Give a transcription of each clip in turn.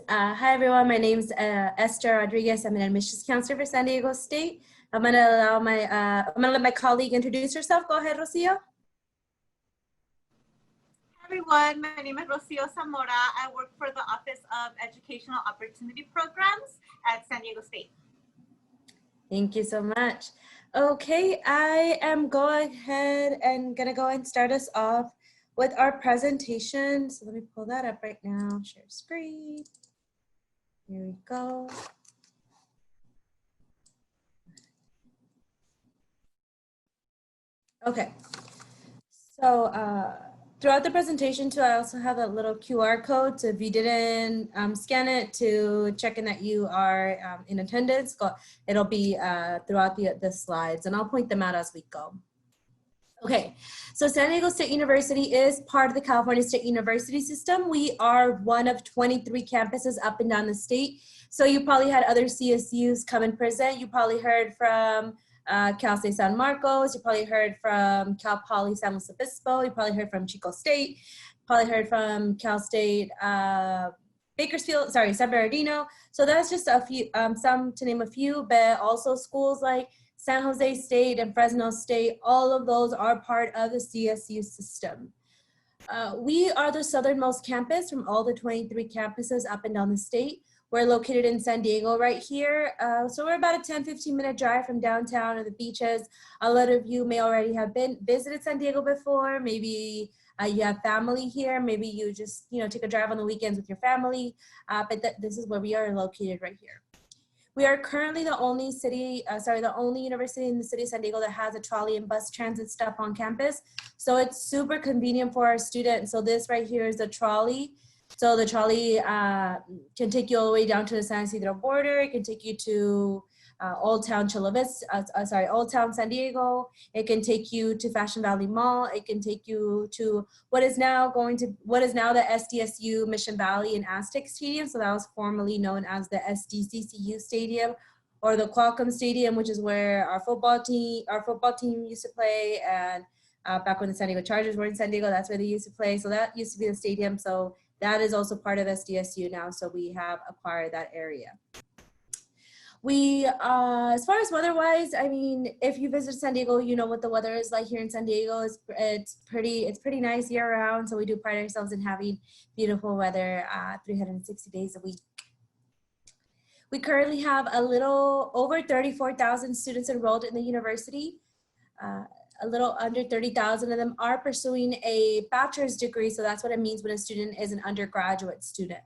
Hi everyone, my name's Esther Rodriguez. I'm an admissions counselor for San Diego State. I'm gonna let my colleague introduce herself. Go ahead, Rocio. Hi everyone, my name is Rocio Zamora. I work for the Office of Educational Opportunity Programs at San Diego State. Thank you so much. Okay, I am going ahead and gonna go and start us off with our presentation. So let me pull that up right now, share screen. Here we go. Okay, so throughout the presentation too, I also have a little QR code. So if you didn't scan it to check in that you are in attendance, it'll be throughout the slides, and I'll point them out as we go. Okay, so San Diego State University is part of the California State University system. We are one of 23 campuses up and down the state. So you probably had other CSUs come and present. You probably heard from Cal State San Marcos. You probably heard from Cal Poly San Luis Obispo. You probably heard from Chico State. Probably heard from Cal State Bakersfield, sorry, San Bernardino. So that's just a few, some to name a few, but also schools like San Jose State and Fresno State, all of those are part of the CSU system. We are the southernmost campus from all the 23 campuses up and down the state. We're located in San Diego right here. So we're about a 10-15 minute drive from downtown and the beaches. A lot of you may already have visited San Diego before. Maybe you have family here. Maybe you just take a drive on the weekends with your family. But this is where we are located right here. We are currently the only university in the city of San Diego that has a trolley and bus transit stop on campus. So it's super convenient for our students. So this right here is the trolley. So the trolley can take you all the way down to the San Isidro border. It can take you to Old Town Old Town San Diego. It can take you to Fashion Valley Mall. It can take you to what is now the SDSU Mission Valley and Aztec Stadium. So that was formerly known as the SDCCU Stadium, or the Qualcomm Stadium, which is where our football team used to play. And back when the San Diego Chargers were in San Diego, that's where they used to play. So that used to be the stadium. So that is also part of SDSU now. So we have acquired that area. We, as far as weather-wise, I mean, if you visit San Diego, you know what the weather is like here in San Diego. It's pretty nice year-round. So we do pride ourselves in having beautiful weather 360 days a week. We currently have a little over 34,000 students enrolled in the university. A little under 30,000 of them are pursuing a bachelor's degree. So that's what it means when a student is an undergraduate student.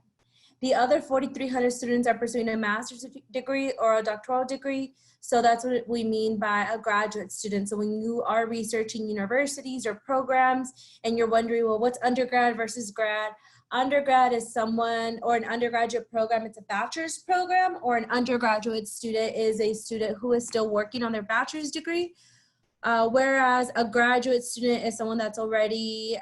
The other 4,300 students are pursuing a master's degree or a doctoral degree. So that's what we mean by a graduate student. So when you are researching universities or programs and you're wondering, well, what's undergrad versus grad? Undergrad is or an undergraduate program, it's a bachelor's program, or an undergraduate student is a student who is still working on their bachelor's degree. Whereas a graduate student is someone that's already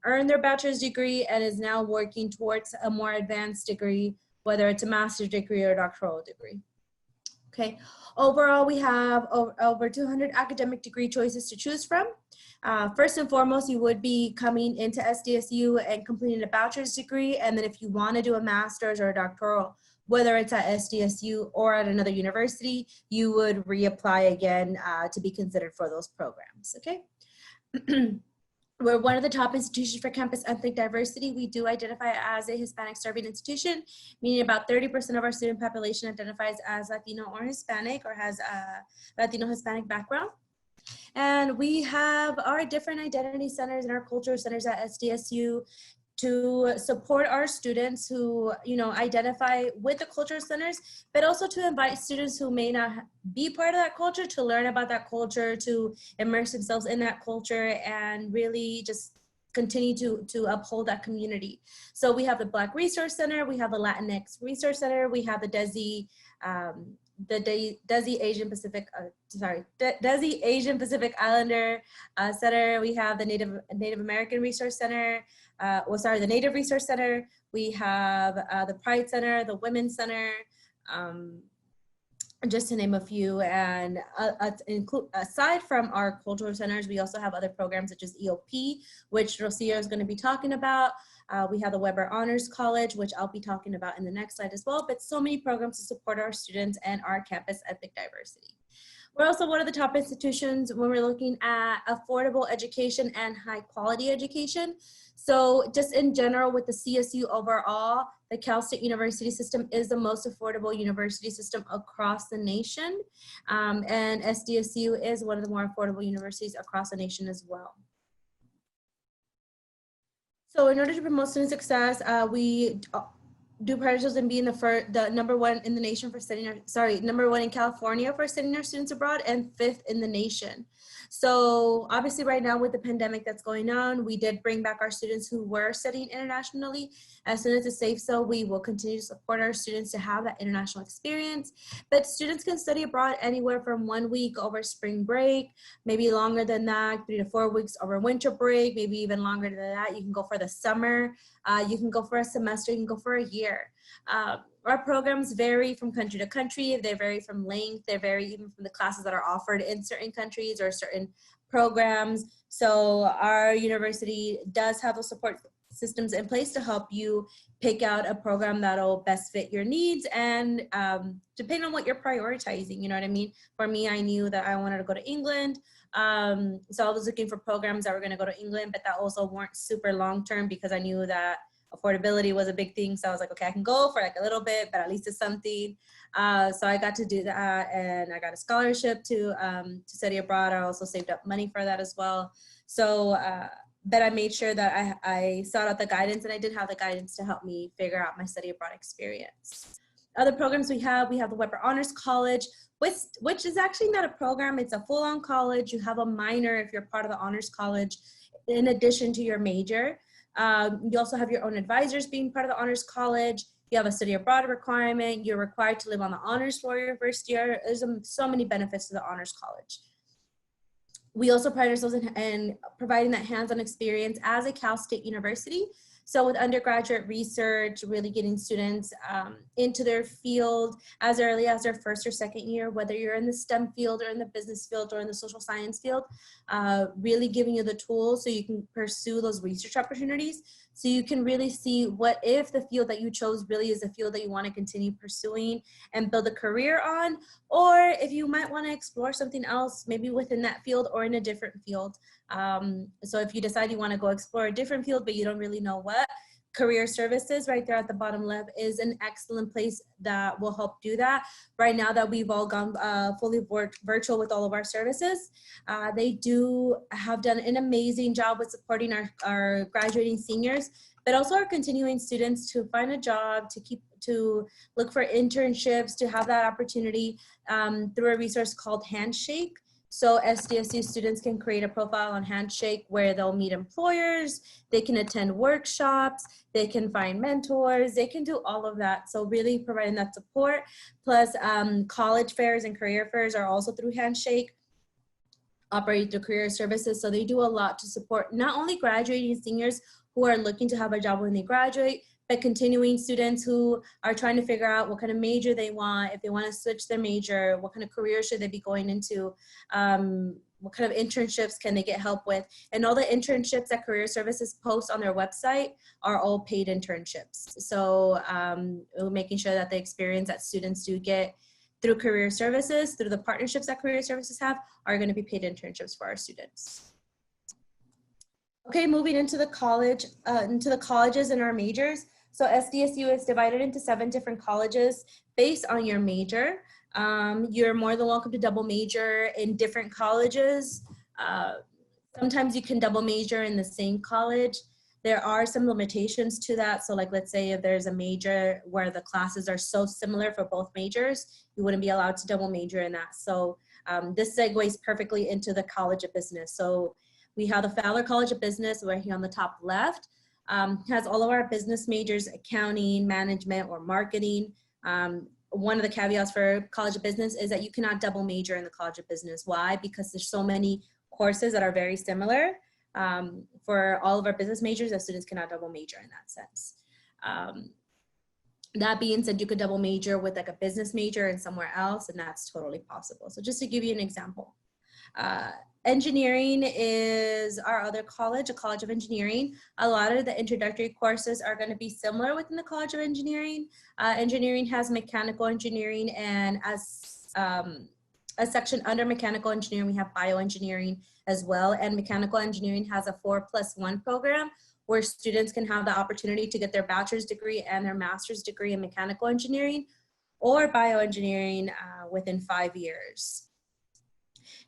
earned their bachelor's degree and is now working towards a more advanced degree, whether it's a master's degree or a doctoral degree. Okay, overall we have over 200 academic degree choices to choose from. First and foremost, you would be coming into SDSU and completing a bachelor's degree, and then if you want to do a master's or a doctoral, whether it's at SDSU or at another university, you would reapply again to be considered for those programs, okay? We're one of the top institutions for campus ethnic diversity. We do identify as a Hispanic serving institution, meaning about 30% of our student population identifies as Latino or Hispanic, or has a Latino Hispanic background. And we have our different identity centers and our cultural centers at SDSU to support our students who, identify with the cultural centers, but also to invite students who may not be part of that culture to learn about that culture, to immerse themselves in that culture, and really just continue to uphold that community. So we have the Black Resource Center, we have the Latinx Resource Center, we have the DESI Asian Pacific Islander Center. We have the Native American Resource Center. The Native Resource Center. We have the Pride Center, the Women's Center, just to name a few. And aside from our cultural centers, we also have other programs such as EOP, which Rocio is going to be talking about. We have the Weber Honors College, which I'll be talking about in the next slide as well, but so many programs to support our students and our campus ethnic diversity. We're also one of the top institutions when we're looking at affordable education and high quality education. So just in general with the CSU overall, the Cal State University system is the most affordable university system across the nation. And SDSU is one of the more affordable universities across the nation as well. So in order to promote student success, we do pride ourselves in being the number one in the nation for sending our, number one in California for sending our students abroad, and 5th in the nation. So obviously right now with the pandemic that's going on, we did bring back our students who were studying internationally. As soon as it's safe, so we will continue to support our students to have that international experience. But students can study abroad anywhere from 1 week over spring break, maybe longer than that, 3 to 4 weeks over winter break, maybe even longer than that. You can go for the summer, you can go for a semester, you can go for a year. Our programs vary from country to country. They vary from length. They vary even from the classes that are offered in certain countries or certain programs. So our university does have the support systems in place to help you pick out a program that'll best fit your needs and depending on what you're prioritizing, you know what I mean? For me, I knew that I wanted to go to England. So I was looking for programs that were gonna go to England, but that also weren't super long-term because I knew that affordability was a big thing. So I was like, okay, I can go for like a little bit, but at least it's something. So I got to do that, and I got a scholarship to study abroad. I also saved up money for that as well. So, but I made sure that I sought out the guidance, and I did have the guidance to help me figure out my study abroad experience. Other programs we have the Weber Honors College, which is actually not a program. It's a full-on college. You have a minor if you're part of the Honors College in addition to your major. You also have your own advisors being part of the Honors College. You have a study abroad requirement. You're required to live on the honors for your first year. There's so many benefits to the Honors College. We also pride ourselves in providing that hands-on experience as a Cal State University. So with undergraduate research, really getting students into their field as early as their first or second year, whether you're in the STEM field or in the business field or in the social science field, really giving you the tools so you can pursue those research opportunities. So you can really see what if the field that you chose really is a field that you want to continue pursuing and build a career on, or if you might want to explore something else, maybe within that field or in a different field. So if you decide you want to go explore a different field, but you don't really know what, career services right there at the bottom left is an excellent place that will help do that. Right now that we've all gone fully virtual with all of our services, they have done an amazing job with supporting our graduating seniors, but also our continuing students to find a job, to look for internships, to have that opportunity through a resource called Handshake. So SDSU students can create a profile on Handshake where they'll meet employers, they can attend workshops, they can find mentors, they can do all of that. So really providing that support. Plus college fairs and career fairs are also through Handshake, operate through career services. So they do a lot to support not only graduating seniors who are looking to have a job when they graduate, but continuing students who are trying to figure out what kind of major they want, if they want to switch their major, what kind of career should they be going into, what kind of internships can they get help with. And all the internships that career services post on their website are all paid internships. So making sure that the experience that students do get through career services, through the partnerships that career services have, are going to be paid internships for our students. Okay, moving into the colleges and our majors. So SDSU is divided into 7 different colleges based on your major. You're more than welcome to double major in different colleges. Sometimes you can double major in the same college. There are some limitations to that. So like, let's say if there's a major where the classes are so similar for both majors, you wouldn't be allowed to double major in that. So this segues perfectly into the College of Business. So we have the Fowler College of Business right here on the top left. Has all of our business majors, accounting, management, or marketing. One of the caveats for College of Business is that you cannot double major in the College of Business. Why? Because there's so many courses that are very similar. For all of our business majors, the students cannot double major in that sense. That being said, you could double major with like a business major and somewhere else, and that's totally possible. So just to give you an example, engineering is our other college, a College of Engineering. A lot of the introductory courses are going to be similar within the College of Engineering. Engineering has mechanical engineering, and as a section under mechanical engineering, we have bioengineering as well. And mechanical engineering has a 4+1 program where students can have the opportunity to get their bachelor's degree and their master's degree in mechanical engineering or bioengineering within 5 years.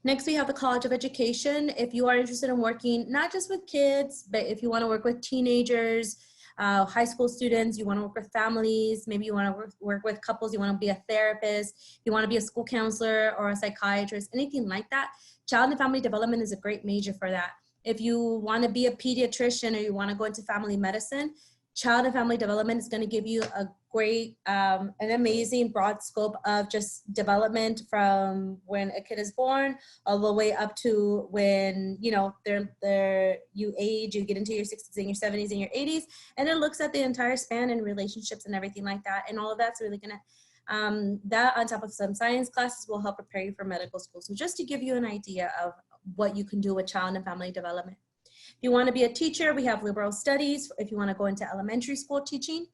Next, we have the College of Education. If you are interested in working not just with kids, but if you want to work with teenagers, high school students, you want to work with families, maybe you want to work with couples, you want to be a therapist, you want to be a school counselor or a psychiatrist, anything like that, child and family development is a great major for that. If you want to be a pediatrician or you want to go into family medicine, child and family development is going to give you a great, an amazing broad scope of just development from when a kid is born all the way up to when, you know, you age, you get into your 60s and your 70s and your 80s, and it looks at the entire span and relationships and everything like that. And all of that's really going to, that on top of some science classes will help prepare you for medical school. So just to give you an idea of what you can do with child and family development. If you want to be a teacher, we have liberal studies. If you want to go into elementary school teaching,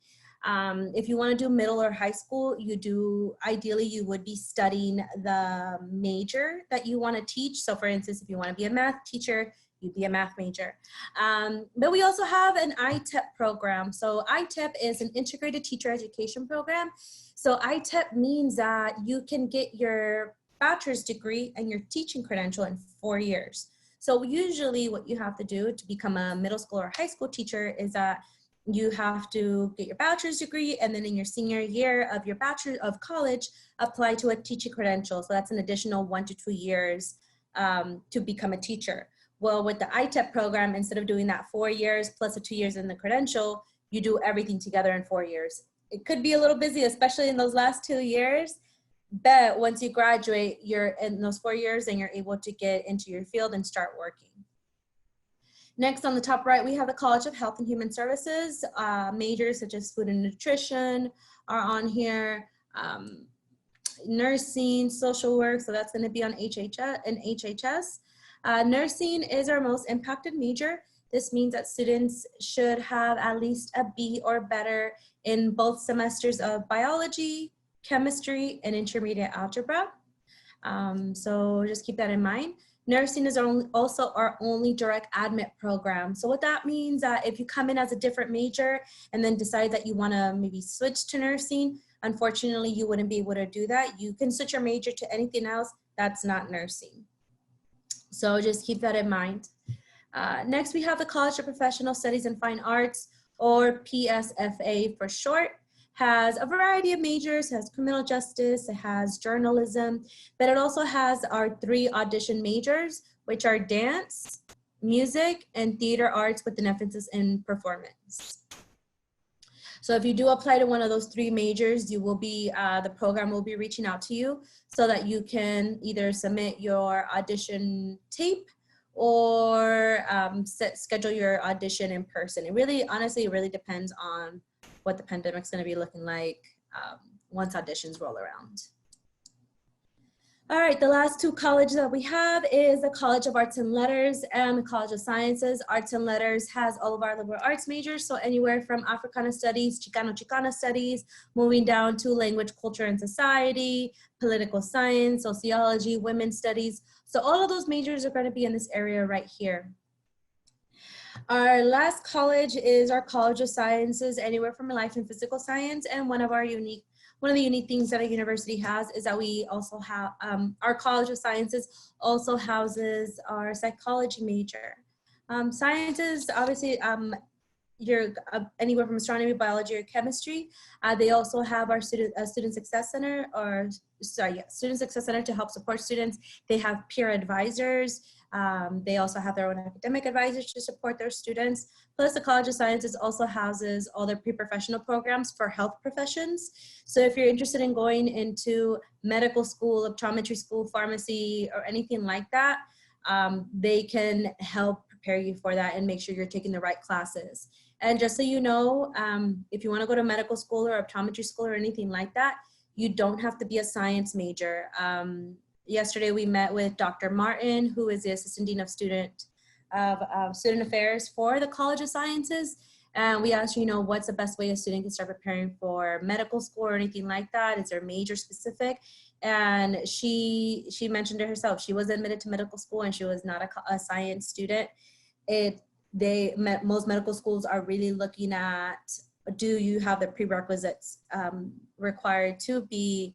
if you want to do middle or high school, ideally you would be studying the major that you want to teach. So for instance, if you want to be a math teacher, you'd be a math major. But we also have an ITEP program. So ITEP is an integrated teacher education program. So ITEP means that you can get your bachelor's degree and your teaching credential in 4 years. So usually what you have to do to become a middle school or high school teacher is that you have to get your bachelor's degree, and then in your senior year of your bachelor of college, apply to a teaching credential. So that's an additional 1 to 2 years to become a teacher. Well, with the ITEP program, instead of doing that 4 years plus the 2 years in the credential, you do everything together in 4 years. It could be a little busy, especially in those last 2 years. But once you graduate, you're in those 4 years and you're able to get into your field and start working. Next, on the top right, we have the College of Health and Human Services. Majors such as food and nutrition are on here. Nursing, social work, so that's going to be on HHS. Nursing is our most impacted major. This means that students should have at least a B or better in both semesters of biology, chemistry, and intermediate algebra. So just keep that in mind. Nursing is also our only direct admit program. So what that means that if you come in as a different major and then decide that you want to maybe switch to nursing, unfortunately, you wouldn't be able to do that. You can switch your major to anything else that's not nursing. So just keep that in mind. Next, we have the College of Professional Studies and Fine Arts, or PSFA for short. Has a variety of majors, has criminal justice, it has journalism, but it also has our 3 audition majors, which are dance, music, and theater arts with an emphasis in performance. So if you do apply to one of those 3 majors, you will be, the program will be reaching out to you so that you can either submit your audition tape or schedule your audition in person. It really, honestly, it really depends on what the pandemic's going to be looking like once auditions roll around. All right, the last 2 colleges that we have is the College of Arts and Letters and the College of Sciences. Arts and Letters has all of our liberal arts majors, so anywhere from Africana Studies, Chicano Studies, moving down to Language, Culture, and Society, Political Science, Sociology, Women's Studies. So all of those majors are going to be in this area right here. Our last college is our College of Sciences, anywhere from life and physical science. And one of the unique things that a university has is that we also have, our College of Sciences also houses our psychology major. Sciences, obviously, you're anywhere from astronomy, biology, or chemistry. They also have our student success center, student success center to help support students. They have peer advisors. They also have their own academic advisors to support their students. Plus, the College of Sciences also houses all their pre-professional programs for health professions. So if you're interested in going into medical school, optometry school, pharmacy, or anything like that, they can help prepare you for that and make sure you're taking the right classes. And just so you know, if you want to go to medical school or optometry school or anything like that, you don't have to be a science major. Yesterday we met with Dr. Martin, who is the Assistant Dean of Student Affairs for the College of Sciences. And we asked, you know, what's the best way a student can start preparing for medical school or anything like that? Is there major specific? And she mentioned it herself. She was admitted to medical school and she was not a science student. Most medical schools are really looking at, do you have the prerequisites required to be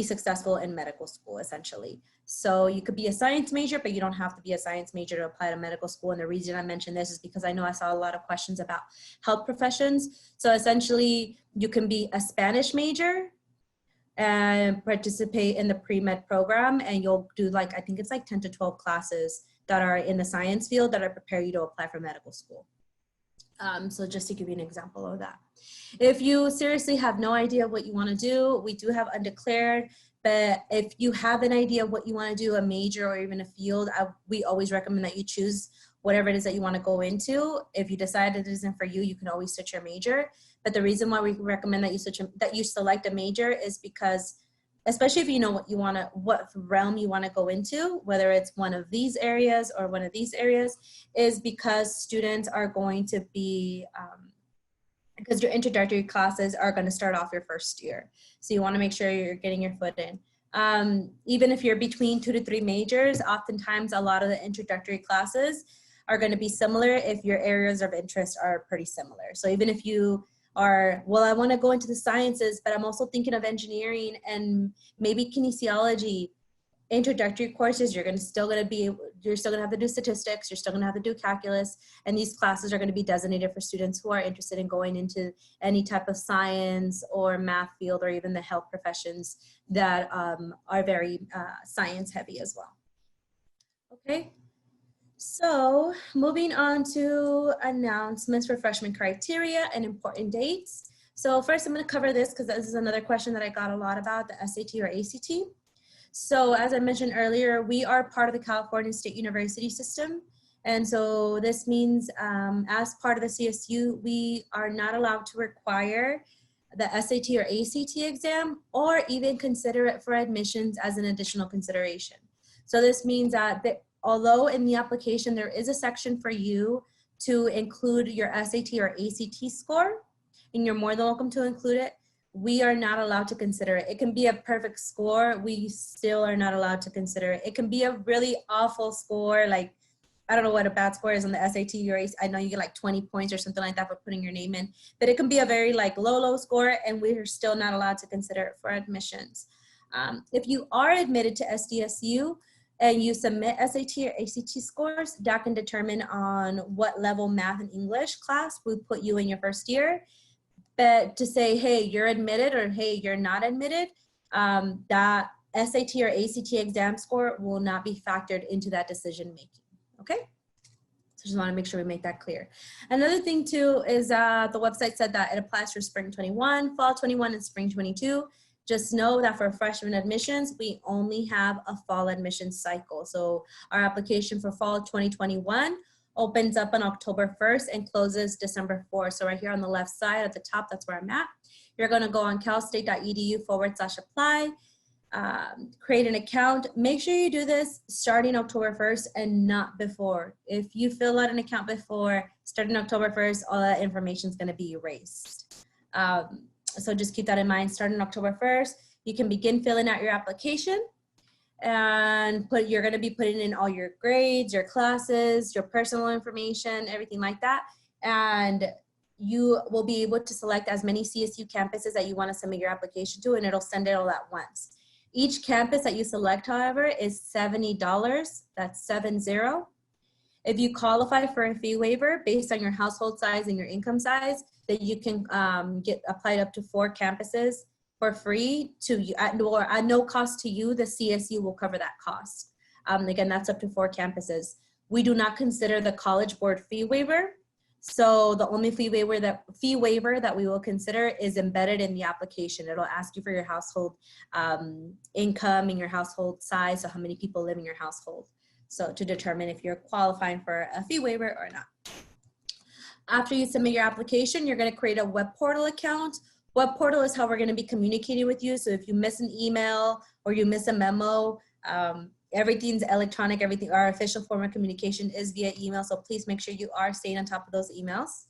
successful in medical school, essentially. So you could be a science major, but you don't have to be a science major to apply to medical school. And the reason I mentioned this is because I know I saw a lot of questions about health professions. So essentially, you can be a Spanish major and participate in the pre-med program, and you'll do like, I think it's like 10 to 12 classes that are in the science field that are prepare you to apply for medical school. So just to give you an example of that. If you seriously have no idea what you want to do, we do have undeclared, but if you have an idea of what you want to do, a major or even a field, we always recommend that you choose whatever it is that you want to go into. If you decide it isn't for you, you can always switch your major. But the reason why we recommend that you select a major is because, especially if you know what realm you want to go into, whether it's one of these areas or one of these areas, is because students are going to be, because your introductory classes are going to start off your first year. So you want to make sure you're getting your foot in. Even if you're between 2 to 3 majors, oftentimes a lot of the introductory classes are going to be similar if your areas of interest are pretty similar. So even if you are, well, I want to go into the sciences, but I'm also thinking of engineering and maybe kinesiology, introductory courses, you're still going to have to do statistics, you're still going to have to do calculus, and these classes are going to be designated for students who are interested in going into any type of science or math field or even the health professions that are very science heavy as well. Okay, so moving on to announcements for freshman criteria and important dates. So first I'm going to cover this because this is another question that I got a lot about, the SAT or ACT. So as I mentioned earlier, we are part of the California State University system. And so this means as part of the CSU, we are not allowed to require the SAT or ACT exam or even consider it for admissions as an additional consideration. So this means that although in the application there is a section for you to include your SAT or ACT score, and you're more than welcome to include it, we are not allowed to consider it. It can be a perfect score. We still are not allowed to consider it. It can be a really awful score. Like, I don't know what a bad score is on the SAT or ACT. I know you get like 20 points or something like that for putting your name in, but it can be a very like low score, and we're still not allowed to consider it for admissions. If you are admitted to SDSU and you submit SAT or ACT scores, that can determine on what level math and English class we put you in your first year. But to say, hey, you're admitted or hey, you're not admitted, that SAT or ACT exam score will not be factored into that decision making, okay? So just want to make sure we make that clear. Another thing too is the website said that it applies for spring 21, fall 21, and spring 22. Just know that for freshman admissions, we only have a fall admission cycle. So our application for fall 2021 opens up on October 1st and closes December 4th. So right here on the left side at the top, that's where I'm at. You're gonna go on calstate.edu/apply, create an account. Make sure you do this starting October 1st and not before. If you fill out an account before starting October 1st, all that information is gonna be erased. So just keep that in mind. Starting October 1st, you can begin filling out your application. And you're going to be putting in all your grades, your classes, your personal information, everything like that. And you will be able to select as many CSU campuses that you want to submit your application to, and it'll send it all at once. Each campus that you select, however, is $70. That's 70. If you qualify for a fee waiver based on your household size and your income size, then you can get applied up to 4 campuses for free to you at no cost to you. The CSU will cover that cost. Again, that's up to 4 campuses. We do not consider the College Board fee waiver. So the only fee waiver that we will consider is embedded in the application. It'll ask you for your household income and your household size, so how many people live in your household. So to determine if you're qualifying for a fee waiver or not. After you submit your application, you're going to create a web portal account. Web portal is how we're going to be communicating with you. So if you miss an email or you miss a memo, everything's electronic, everything, our official form of communication is via email. So please make sure you are staying on top of those emails.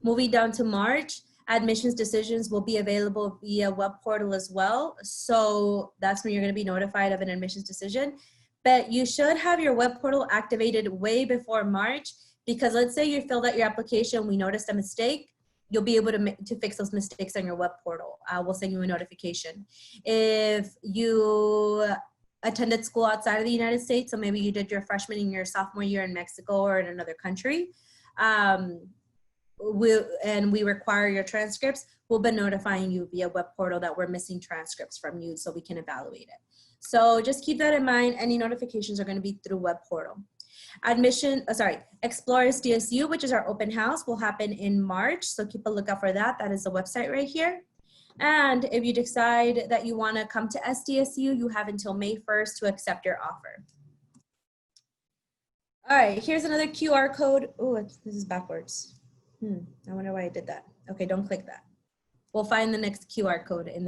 Moving down to March, admissions decisions will be available via web portal as well. So that's when you're going to be notified of an admissions decision. But you should have your web portal activated way before March, because let's say you filled out your application, we noticed a mistake, you'll be able to fix those mistakes on your web portal. We'll send you a notification. If you attended school outside of the United States, so maybe you did your freshman and your sophomore year in Mexico or in another country, we require your transcripts, we'll be notifying you via web portal that we're missing transcripts from you so we can evaluate it. So just keep that in mind. Any notifications are going to be through web portal. Explorers DSU, which is our open house, will happen in March. So keep a lookout for that. That is the website right here. And if you decide that you want to come to SDSU, you have until May 1st to accept your offer. All right, here's another QR code. Oh, this is backwards. I wonder why I did that. Okay, don't click that. We'll find the next QR code in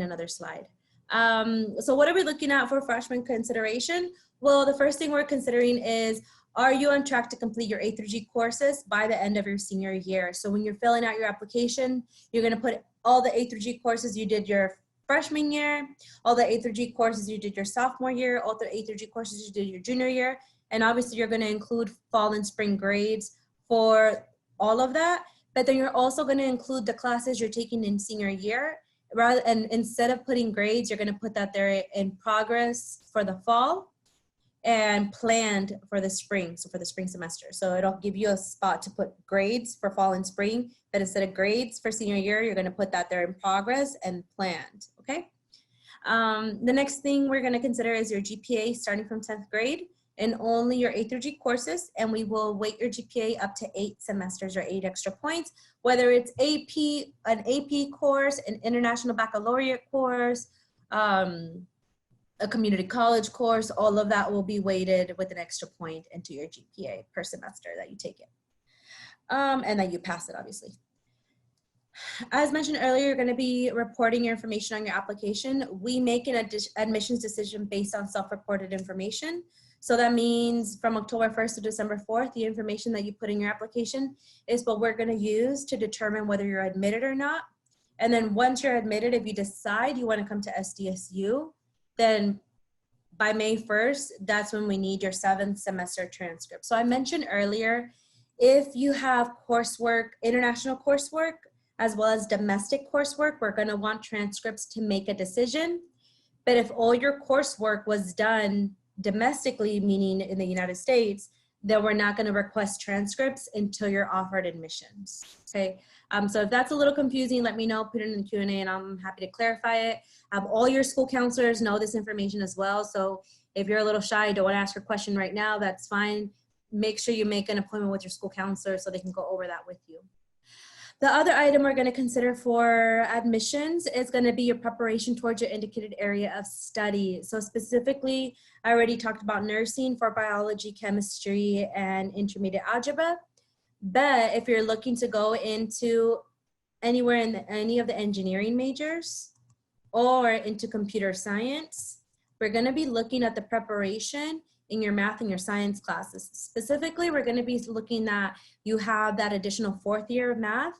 another slide. So what are we looking at for freshman consideration? Well, the first thing we're considering is, are you on track to complete your A through G courses by the end of your senior year? So when you're filling out your application, you're gonna put all the A through G courses you did your freshman year, all the A through G courses you did your sophomore year, all the A through G courses you did your junior year, and obviously you're gonna include fall and spring grades for all of that, but then you're also gonna include the classes you're taking in senior year, and instead of putting grades, you're gonna put that there in progress for the fall and planned for the spring, so for the spring semester. So it'll give you a spot to put grades for fall and spring, but instead of grades for senior year, you're gonna put that there in progress and planned, okay? The next thing we're gonna consider is your GPA starting from 10th grade and only your A through G courses, and we will weight your GPA up to 8 semesters or 8 extra points, whether it's an AP course, an international baccalaureate course, a community college course, all of that will be weighted with an extra point into your GPA per semester that you take it. And that you pass it, obviously. As mentioned earlier, you're gonna be reporting your information on your application. We make an admissions decision based on self-reported information. So that means from October 1st to December 4th, the information that you put in your application is what we're gonna use to determine whether you're admitted or not. And then once you're admitted, if you decide you wanna come to SDSU, then by May 1st, that's when we need your 7th semester transcript. So I mentioned earlier, if you have coursework, international coursework, as well as domestic coursework, we're gonna want transcripts to make a decision. But if all your coursework was done domestically, meaning in the United States, then we're not gonna request transcripts until you're offered admissions, okay? So if that's a little confusing, let me know, put it in the Q&A and I'm happy to clarify it. All your school counselors know this information as well. So if you're a little shy, don't wanna ask your question right now, that's fine. Make sure you make an appointment with your school counselor so they can go over that with you. The other item we're gonna consider for admissions is gonna be your preparation towards your indicated area of study. So specifically, I already talked about nursing for biology, chemistry, and intermediate algebra. But if you're looking to go into anywhere in any of the engineering majors or into computer science, we're gonna be looking at the preparation in your math and your science classes. Specifically, we're gonna be looking at you have that additional 4th year of math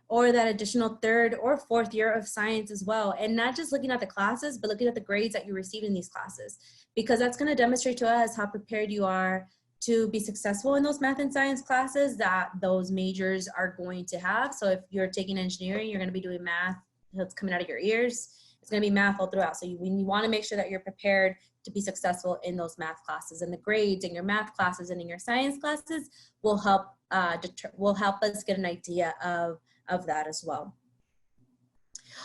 or that additional 3rd or 4th year of science as well. And not just looking at the classes, but looking at the grades that you receive in these classes, because that's gonna demonstrate to us how prepared you are to be successful in those math and science classes that those majors are going to have. So if you're taking engineering, you're gonna be doing math that's coming out of your ears. It's gonna be math all throughout. So you wanna make sure that you're prepared to be successful in those math classes, and the grades in your math classes and in your science classes will help us get an idea of that as well.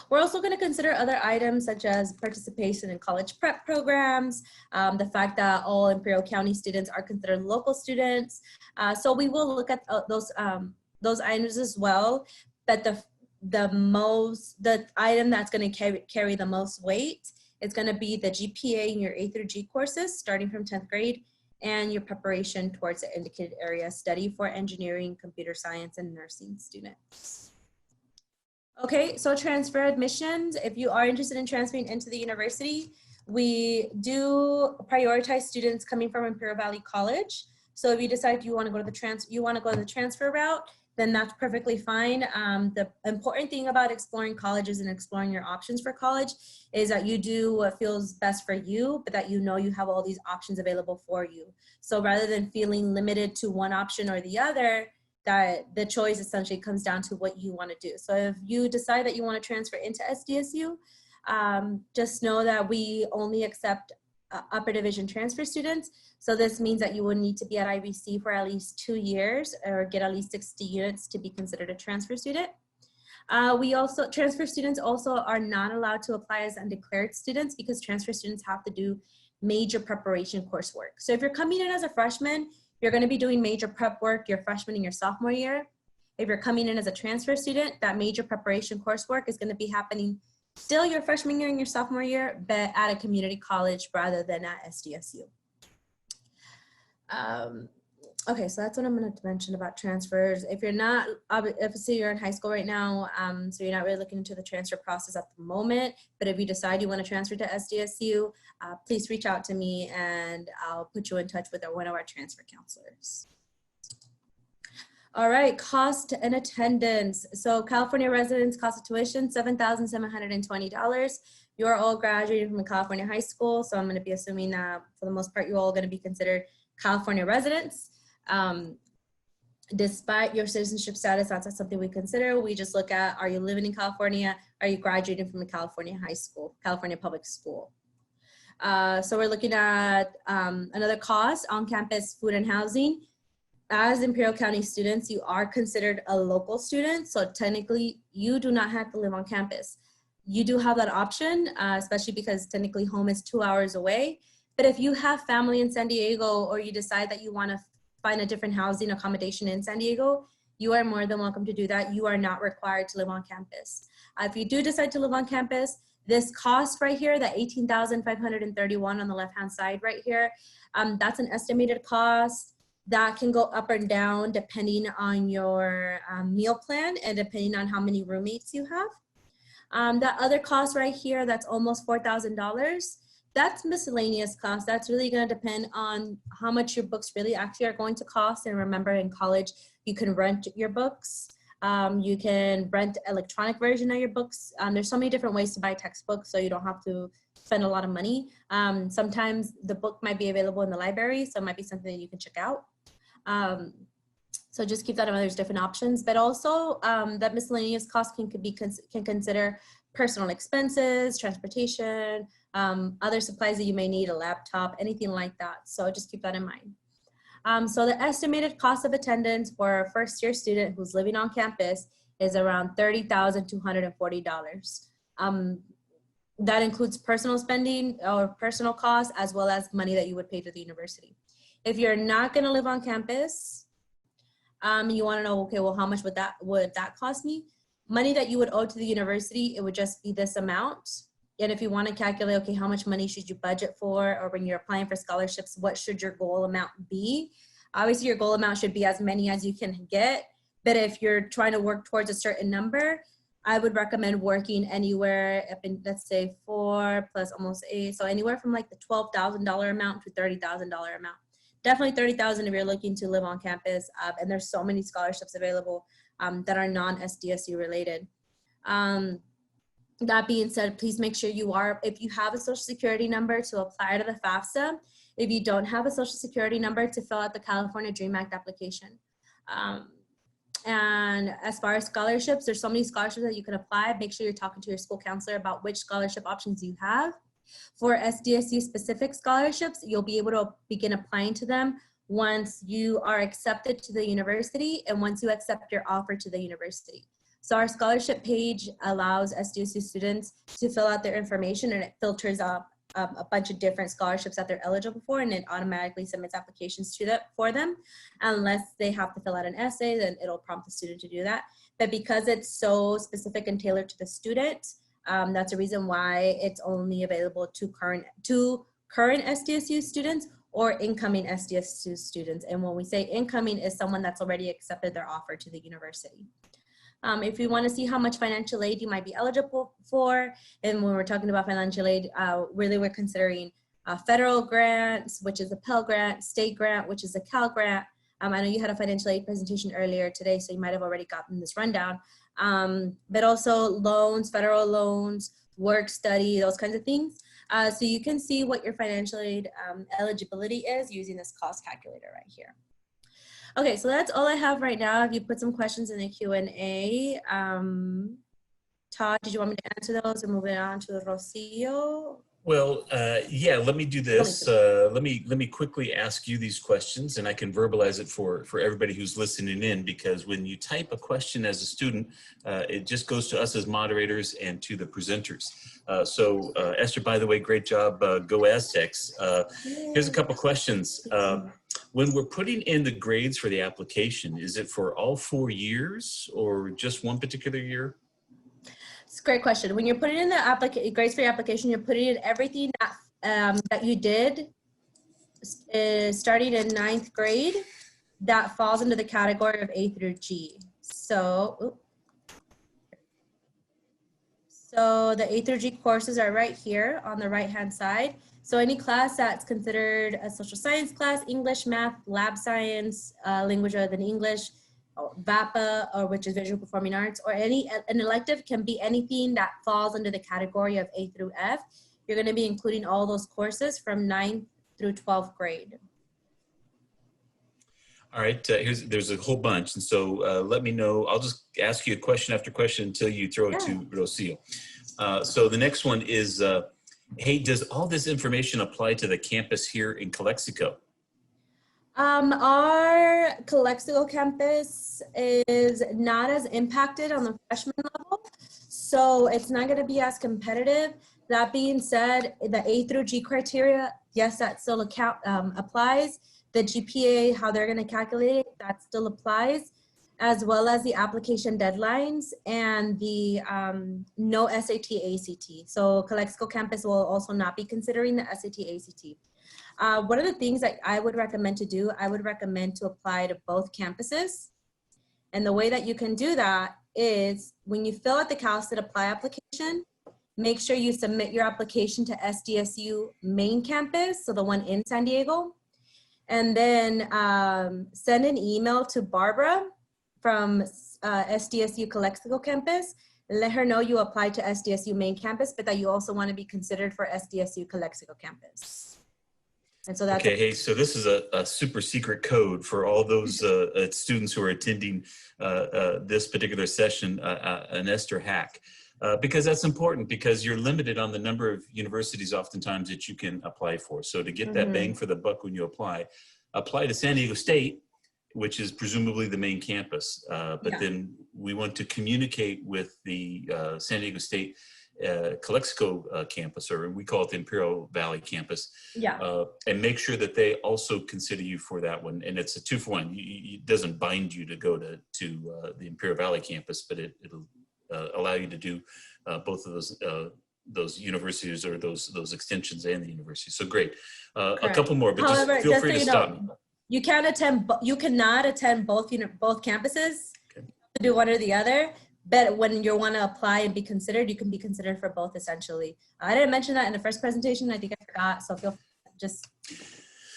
We're also going to consider other items such as participation in college prep programs, the fact that all Imperial County students are considered local students. So we will look at those items as well, but the item that's going to carry the most weight It's going to be the GPA in your A through G courses starting from 10th grade and your preparation towards the indicated area study for engineering, computer science, and nursing students. Okay, so transfer admissions. If you are interested in transferring into the university, we do prioritize students coming from Imperial Valley College. So if you decide you want to go to the transfer route, then that's perfectly fine. The important thing about exploring colleges and exploring your options for college is that you do what feels best for you, but that you know you have all these options available for you. So rather than feeling limited to one option or the other, that the choice essentially comes down to what you want to do. So if you decide that you want to transfer into SDSU, just know that we only accept upper division transfer students. So this means that you will need to be at IBC for at least 2 years or get at least 60 units to be considered a transfer student. Transfer students also are not allowed to apply as undeclared students because transfer students have to do major preparation coursework. So if you're coming in as a freshman, you're going to be doing major prep work your freshman and your sophomore year. If you're coming in as a transfer student, that major preparation coursework is going to be happening still your freshman year and your sophomore year, but at a community college rather than at SDSU. Okay, so that's what I'm going to mention about transfers. If you're not, obviously you're in high school right now, so you're not really looking into the transfer process at the moment, but if you decide you want to transfer to SDSU, please reach out to me and I'll put you in touch with one of our transfer counselors. All right, cost and attendance. So California residents cost of tuition, $7,720. You're all graduating from a California high school, so I'm going to be assuming that for the most part, you're all going to be considered California residents. Despite your citizenship status, that's not something we consider. We just look at, are you living in California? Are you graduating from a California high school, California public school? So we're looking at another cost, on-campus food and housing. As Imperial County students, you are considered a local student. So technically you do not have to live on campus. You do have that option, especially because technically home is 2 hours away. But if you have family in San Diego or you decide that you want to find a different housing accommodation in San Diego, you are more than welcome to do that. You are not required to live on campus. If you do decide to live on campus, this cost right here, that $18,531 on the left-hand side right here, that's an estimated cost that can go up and down depending on your meal plan and depending on how many roommates you have. That other cost right here, that's almost $4,000. That's miscellaneous cost. That's really going to depend on how much your books really actually are going to cost. And remember, in college, you can rent your books. You can rent electronic version of your books. There's so many different ways to buy textbooks, so you don't have to spend a lot of money. Sometimes the book might be available in the library, so it might be something that you can check out. So just keep that in mind. There's different options, but also that miscellaneous cost can consider personal expenses, transportation, other supplies that you may need, a laptop, anything like that. So just keep that in mind. So the estimated cost of attendance for a first-year student who's living on campus is around $30,240. That includes personal spending or personal costs, as well as money that you would pay to the university. If you're not going to live on campus, you want to know, okay, well, how much would that cost me? Money that you would owe to the university, it would just be this amount. And if you want to calculate, okay, how much money should you budget for, or when you're applying for scholarships, what should your goal amount be? Obviously, your goal amount should be as many as you can get. But if you're trying to work towards a certain number, I would recommend working anywhere, let's say 4 plus almost 8. So anywhere from like the $12,000 amount to $30,000 amount. Definitely $30,000 if you're looking to live on campus. And there's so many scholarships available that are non-SDSU related. That being said, please make sure if you have a social security number, to apply to the FAFSA. If you don't have a social security number, to fill out the California DREAM Act application. And as far as scholarships, there's so many scholarships that you can apply. Make sure you're talking to your school counselor about which scholarship options you have. For SDSU specific scholarships, you'll be able to begin applying to them once you are accepted to the university and once you accept your offer to the university. So our scholarship page allows SDSU students to fill out their information, and it filters up a bunch of different scholarships that they're eligible for, and it automatically submits applications for them. Unless they have to fill out an essay, then it'll prompt the student to do that. But because it's so specific and tailored to the student, That's the reason why it's only available to current SDSU students or incoming SDSU students. And when we say incoming, is someone that's already accepted their offer to the university. If you want to see how much financial aid you might be eligible for, and when we're talking about financial aid, really we're considering federal grants, which is a Pell Grant, state grant, which is a Cal Grant. I know you had a financial aid presentation earlier today, so you might have already gotten this rundown. But also loans, federal loans, work study, those kinds of things. So you can see what your financial aid eligibility is using this cost calculator right here. Okay, so that's all I have right now. If you put some questions in the Q&A, Todd, did you want me to answer those or move it on to Rocio? Well, yeah, let me do this. Let me quickly ask you these questions, and I can verbalize it for everybody who's listening in, because when you type a question as a student, it just goes to us as moderators and to the presenters. So Esther, by the way, great job. Go Aztecs. Here's a couple questions. When we're putting in the grades for the application, is it for all 4 years or just one particular year? It's a great question. When you're putting in the grades for your application, you're putting in everything that, that you did starting in 9th grade that falls into the category of A through G. So the A through G courses are right here on the right-hand side. So any class that's considered a social science class, English, math, lab science, language other than English, VAPA, or which is visual performing arts, or an elective can be anything that falls under the category of A through F. You're going to be including all those courses from 9th through 12th grade. All right, there's a whole bunch, and so let me know. I'll just ask you question after question until you throw it to Rocio. So the next one is, hey, does all this information apply to the campus here in Calexico? Our Calexico campus is not as impacted on the freshman level, so it's not going to be as competitive. That being said, the A through G criteria, yes, that still applies. The GPA, how they're going to calculate it, that still applies, as well as the application deadlines and the no SAT, ACT. So Calexico campus will also not be considering the SAT, ACT. One of the things that I would recommend to do, I would recommend to apply to both campuses. And the way that you can do that is when you fill out the Cal State Apply application, make sure you submit your application to SDSU main campus, so the one in San Diego. And then send an email to Barbara from SDSU Calexico campus. Let her know you applied to SDSU main campus, but that you also want to be considered for SDSU Calexico campus. And so that's okay. Hey, so this is a super secret code for all those students who are attending this particular session, an Esther hack. Because that's important, because you're limited on the number of universities oftentimes that you can apply for. So to get that bang for the buck when you apply to San Diego State, which is presumably the main campus. But then we want to communicate with the San Diego State Calexico campus, or we call it the Imperial Valley campus, and make sure that they also consider you for that one. And it's a 2-for-1. It doesn't bind you to go to the Imperial Valley campus, but it'll allow you to do both of those universities, or those extensions and the university. So great. A couple more, but however, just feel free to stop me. You can't attend. You cannot attend both campuses. Okay. To do one or the other. But when you want to apply and be considered, you can be considered for both essentially. I didn't mention that in the first presentation. I think I forgot. So feel just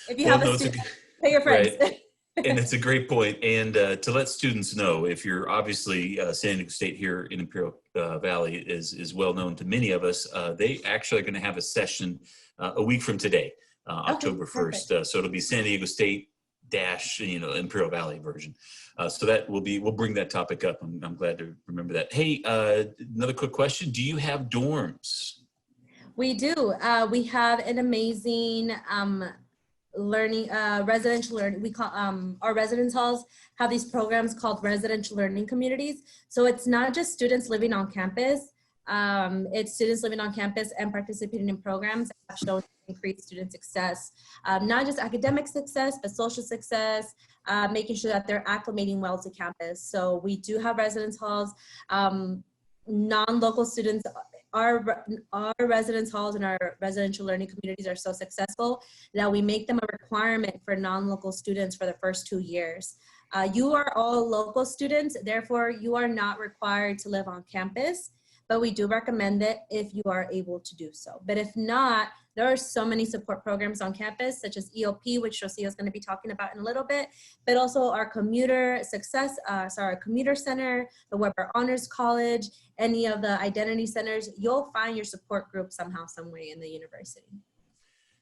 if you have a student, pay your friends. Right. And it's a great point. And to let students know, if you're obviously San Diego State here in Imperial Valley is well known to many of us, they actually are going to have a session a week from today, October 1st. So it'll be San Diego State dash, Imperial Valley version. So that we'll bring that topic up. I'm glad to remember that. Hey, another quick question. Do you have dorms? We do. We have an amazing residential learning. We call our residence halls have these programs called residential learning communities. So it's not just students living on campus. It's students living on campus and participating in programs that have shown to increase student success, not just academic success, but social success, making sure that they're acclimating well to campus. So we do have residence halls. Non-local students our residence halls and our residential learning communities are so successful that we make them a requirement for non-local students for the first 2 years. You are all local students, therefore you are not required to live on campus, but we do recommend it if you are able to do so. But if not, there are so many support programs on campus, such as EOP, which Rocio is going to be talking about in a little bit, but also our commuter commuter center, the Weber Honors College, any of the identity centers. You'll find your support group somehow, some way in the university.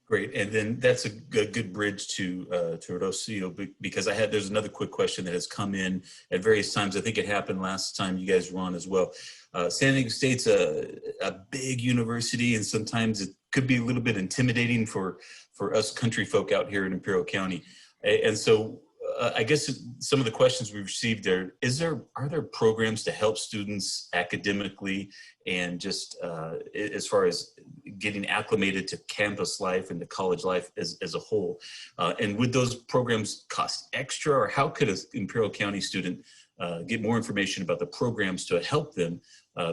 Great, and then that's a good bridge to Rocio, because there's another quick question that has come in at various times. I think it happened last time you guys were on as well. San Diego State's a big university, and sometimes it could be a little bit intimidating for us country folk out here in Imperial County. And so I guess some of the questions we've received are there programs to help students academically and just as far as getting acclimated to campus life and to college life as a whole? And would those programs cost extra, or how could an Imperial County student get more information about the programs to help them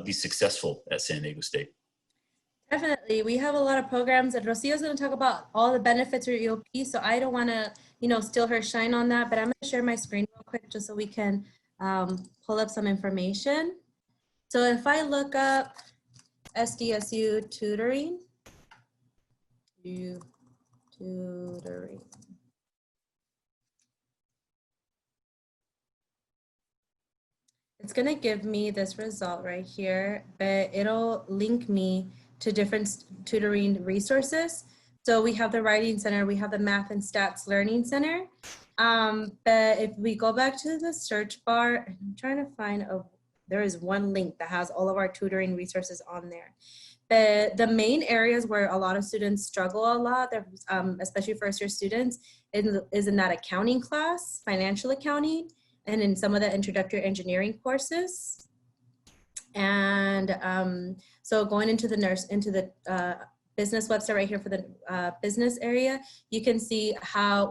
be successful at San Diego State? Definitely. We have a lot of programs, and Rocio is going to talk about all the benefits for EOP, so I don't want to, steal her shine on that, but I'm going to share my screen real quick just so we can pull up some information. So if I look up SDSU tutoring, it's going to give me this result right here, but it'll link me to different tutoring resources. So we have the Writing Center, we have the Math and Stats Learning Center. But if we go back to the search bar, I'm trying to find there is one link that has all of our tutoring resources on there. But the main areas where a lot of students struggle a lot, especially first-year students, is in that accounting class, financial accounting, and in some of the introductory engineering courses. And so going into the business website right here for the business area, you can see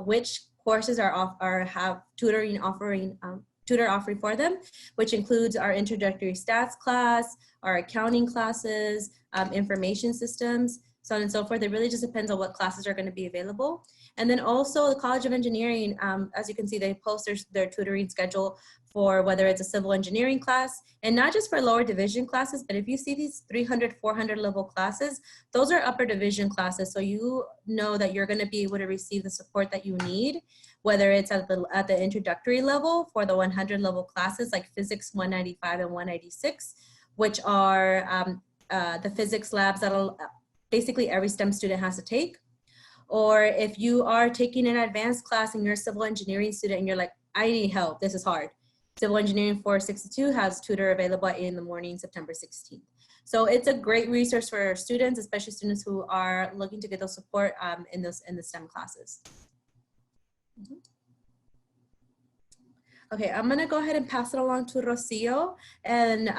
which courses have tutor offering for them, which includes our introductory stats class, our accounting classes, information systems, so on and so forth. It really just depends on what classes are going to be available. And then also the College of Engineering, as you can see, they post their tutoring schedule for whether it's a civil engineering class, and not just for lower division classes, but if you see these 300, 400 level classes, those are upper division classes. So you know that you're going to be able to receive the support that you need, whether it's at the introductory level for the 100 level classes like Physics 195 and 196, which are the physics labs that'll basically every STEM student has to take. Or if you are taking an advanced class and you're a civil engineering student and you're like, I need help, this is hard. Civil Engineering 462 has tutor available in the morning, September 16th. So it's a great resource for students, especially students who are looking to get those support in the STEM classes. Okay, I'm gonna go ahead and pass it along to Rocio, and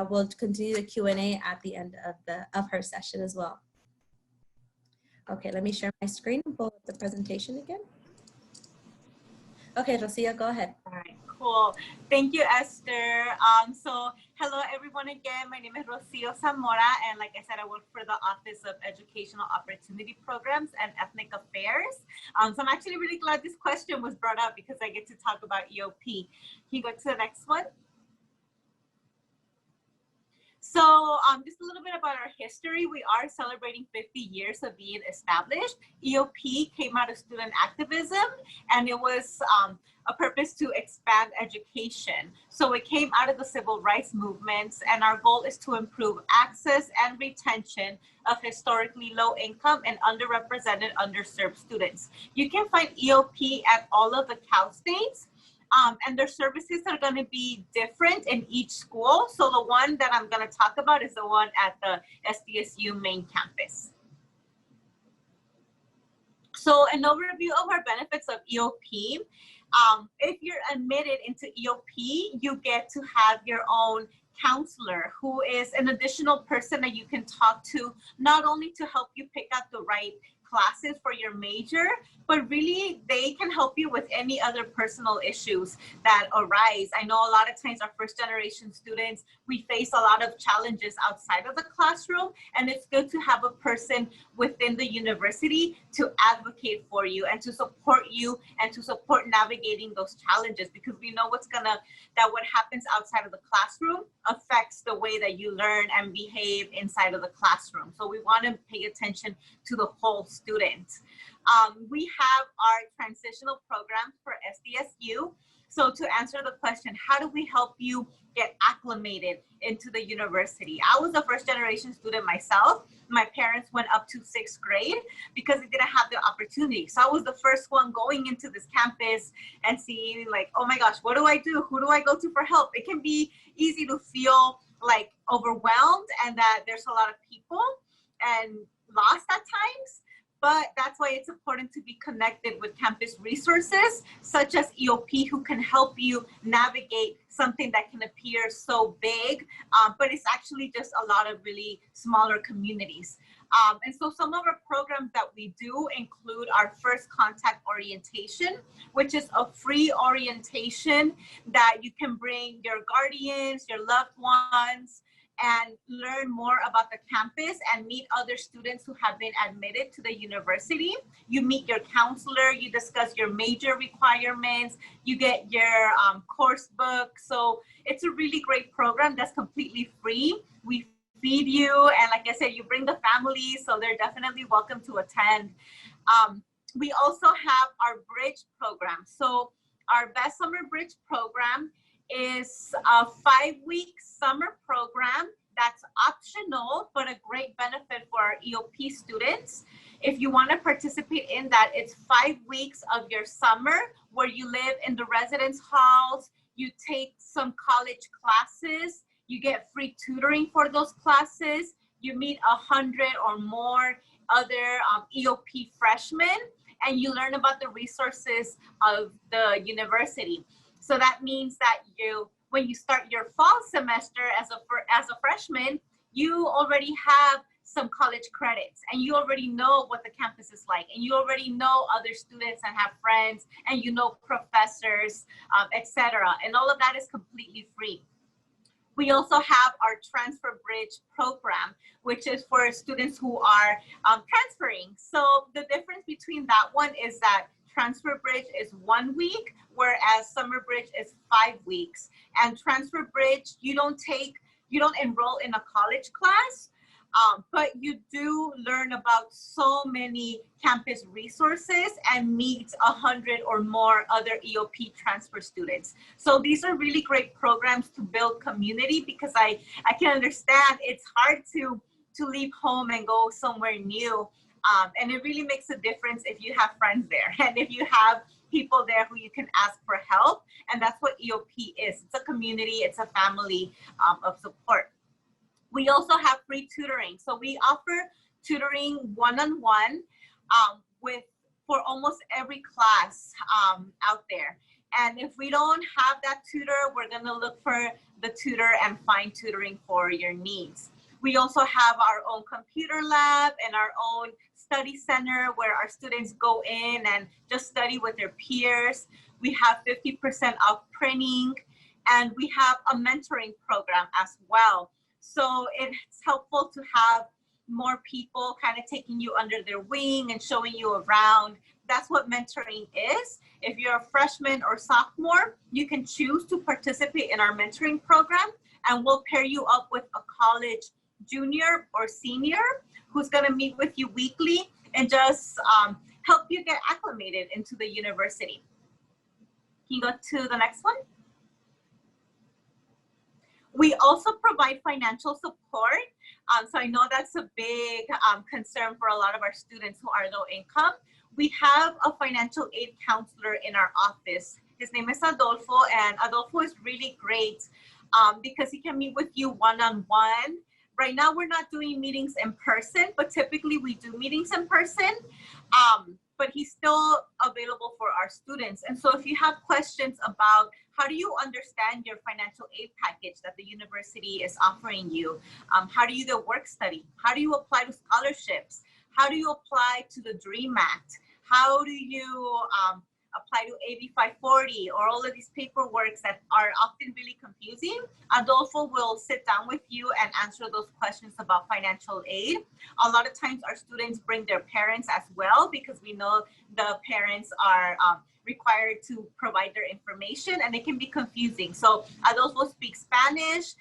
we'll continue the Q&A at the end of her session as well. Okay, let me share my screen and pull up the presentation again. Okay, Rocio, go ahead. All right, cool. Thank you, Esther. So hello, everyone again. My name is Rocio Zamora, and like I said, I work for the Office of Educational Opportunity Programs and Ethnic Affairs. So I'm actually really glad this question was brought up because I get to talk about EOP. Can you go to the next one? So just a little bit about our history. We are celebrating 50 years of being established. EOP came out of student activism, and it was a purpose to expand education. So it came out of the civil rights movements, and our goal is to improve access and retention of historically low income and underrepresented, underserved students. You can find EOP at all of the Cal states. And their services are going to be different in each school. So the one that I'm going to talk about is the one at the SDSU main campus. So an overview of our benefits of EOP. If you're admitted into EOP, you get to have your own counselor, who is an additional person that you can talk to, not only to help you pick out the right classes for your major, but really they can help you with any other personal issues that arise. I know a lot of times our first generation students, we face a lot of challenges outside of the classroom, and it's good to have a person within the university to advocate for you and to support you and to support navigating those challenges, because we know that what happens outside of the classroom affects the way that you learn and behave inside of the classroom. So we want to pay attention to the whole student. We have our transitional programs for SDSU. So to answer the question, how do we help you get acclimated into the university? I was a first generation student myself. My parents went up to 6th grade because they didn't have the opportunity. So I was the first one going into this campus and seeing like, oh my gosh, what do I do? Who do I go to for help? It can be easy to feel like overwhelmed and that there's a lot of people and lost at times. But that's why it's important to be connected with campus resources such as EOP, who can help you navigate something that can appear so big, but it's actually just a lot of really smaller communities. And so some of our programs that we do include our first contact orientation, which is a free orientation that you can bring your guardians, your loved ones, and learn more about the campus and meet other students who have been admitted to the university. You meet your counselor, you discuss your major requirements, you get your course book. So it's a really great program that's completely free. We feed you, and like I said, you bring the family, so they're definitely welcome to attend. We also have our bridge program. So our Best Summer Bridge program is a 5-week summer program that's optional, but a great benefit for our EOP students. If you want to participate in that, it's 5 weeks of your summer where you live in the residence halls, you take some college classes, you get free tutoring for those classes, you meet 100 or more other EOP freshmen, and you learn about the resources of the university. So that means that when you start your fall semester as a freshman, you already have some college credits and you already know what the campus is like, and you already know other students and have friends, and you know professors, etc. And all of that is completely free. We also have our Transfer Bridge program, which is for students who are transferring. So the difference between that one is that Transfer Bridge is 1 week, whereas Summer Bridge is 5 weeks. And Transfer Bridge, you don't enroll in a college class, but you do learn about so many campus resources and meet 100 or more other EOP transfer students. So these are really great programs to build community, because I can understand it's hard to leave home and go somewhere new. And it really makes a difference if you have friends there and if you have people there who you can ask for help. And that's what EOP is. It's a community, it's a family of support. We also have free tutoring. So we offer tutoring one-on-one for almost every class out there. And if we don't have that tutor, we're gonna look for the tutor and find tutoring for your needs. We also have our own computer lab and our own study center where our students go in and just study with their peers. We have 50% off printing, and we have a mentoring program as well. So it's helpful to have more people kind of taking you under their wing and showing you around. That's what mentoring is. If you're a freshman or sophomore, you can choose to participate in our mentoring program, and we'll pair you up with a college junior or senior who's going to meet with you weekly and just help you get acclimated into the university. Can you go to the next one? We also provide financial support. So I know that's a big concern for a lot of our students who are low income. We have a financial aid counselor in our office. His name is Adolfo, and Adolfo is really great because he can meet with you one-on-one. Right now, we're not doing meetings in person, but typically we do meetings in person. But he's still available for our students. And so if you have questions about How do you understand your financial aid package that the university is offering you? How do you get work study? How do you apply to scholarships? How do you apply to the DREAM Act? How do you apply to AB 540 or all of these paperwork that are often really confusing? Adolfo will sit down with you and answer those questions about financial aid. A lot of times our students bring their parents as well, because we know the parents are required to provide their information, and it can be confusing. So Adolfo speaks Spanish.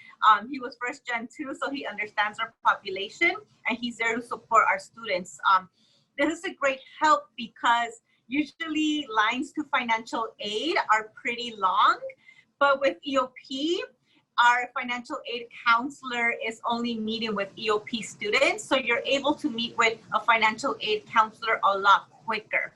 He was first gen too, so he understands our population, and he's there to support our students. This is a great help because usually lines to financial aid are pretty long, but with EOP, our financial aid counselor is only meeting with EOP students, so you're able to meet with a financial aid counselor a lot quicker.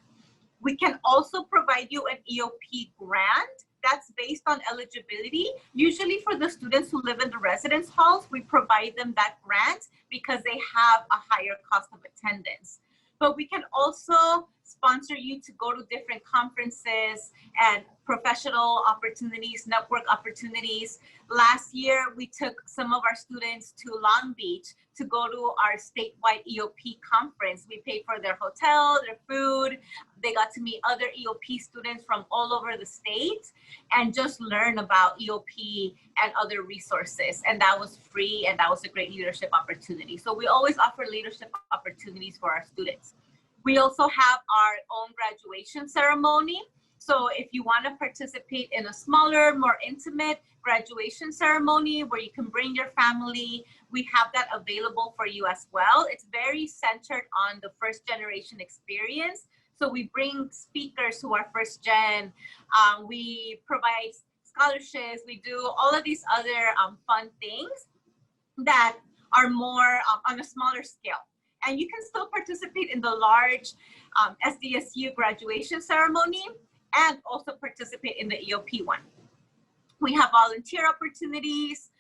We can also provide you an EOP grant that's based on eligibility. Usually for the students who live in the residence halls, we provide them that grant because they have a higher cost of attendance. But we can also sponsor you to go to different conferences and professional opportunities, network opportunities. Last year, we took some of our students to Long Beach to go to our statewide EOP conference. We paid for their hotel, their food. They got to meet other EOP students from all over the state and just learn about EOP and other resources. And that was free, and that was a great leadership opportunity. So we always offer leadership opportunities for our students. We also have our own graduation ceremony. So if you want to participate in a smaller, more intimate graduation ceremony where you can bring your family, we have that available for you as well. It's very centered on the first generation experience. So we bring speakers who are first gen. We provide scholarships. We do all of these other fun things that are more on a smaller scale. And you can still participate in the large SDSU graduation ceremony and also participate in the EOP one. We have volunteer opportunities.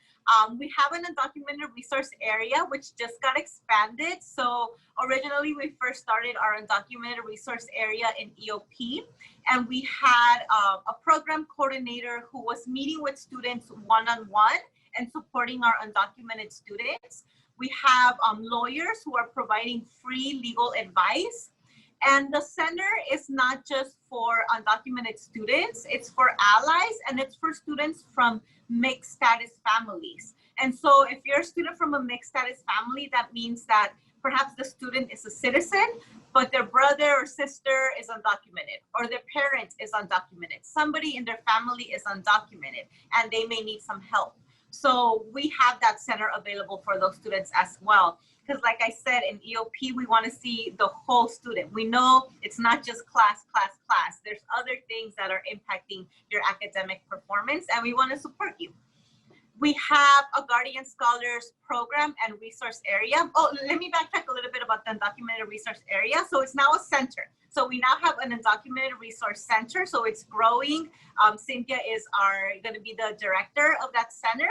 We have an undocumented resource area, which just got expanded. So originally we first started our undocumented resource area in EOP, and we had a program coordinator who was meeting with students one-on-one and supporting our undocumented students. We have lawyers who are providing free legal advice. And the center is not just for undocumented students, it's for allies, and it's for students from mixed status families. And so if you're a student from a mixed status family, that means that perhaps the student is a citizen, but their brother or sister is undocumented, or their parent is undocumented. Somebody in their family is undocumented, and they may need some help. So we have that center available for those students as well. Because like I said, in EOP, we want to see the whole student. We know it's not just class. There's other things that are impacting your academic performance, and we want to support you. We have a Guardian Scholars program and resource area. Oh, let me backtrack a little bit about the undocumented resource area. So it's now a center. So we now have an undocumented resource center. So it's growing. Cynthia is going to be the director of that center.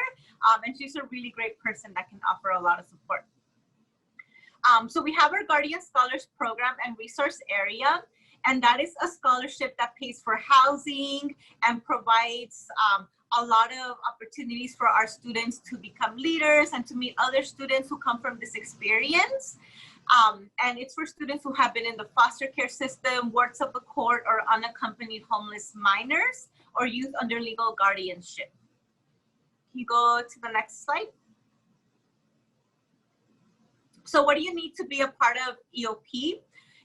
And she's a really great person that can offer a lot of support. So we have our Guardian Scholars program and resource area. And that is a scholarship that pays for housing and provides a lot of opportunities for our students to become leaders and to meet other students who come from this experience. And it's for students who have been in the foster care system, wards of the court, or unaccompanied homeless minors, or youth under legal guardianship. Can you go to the next slide? So what do you need to be a part of EOP?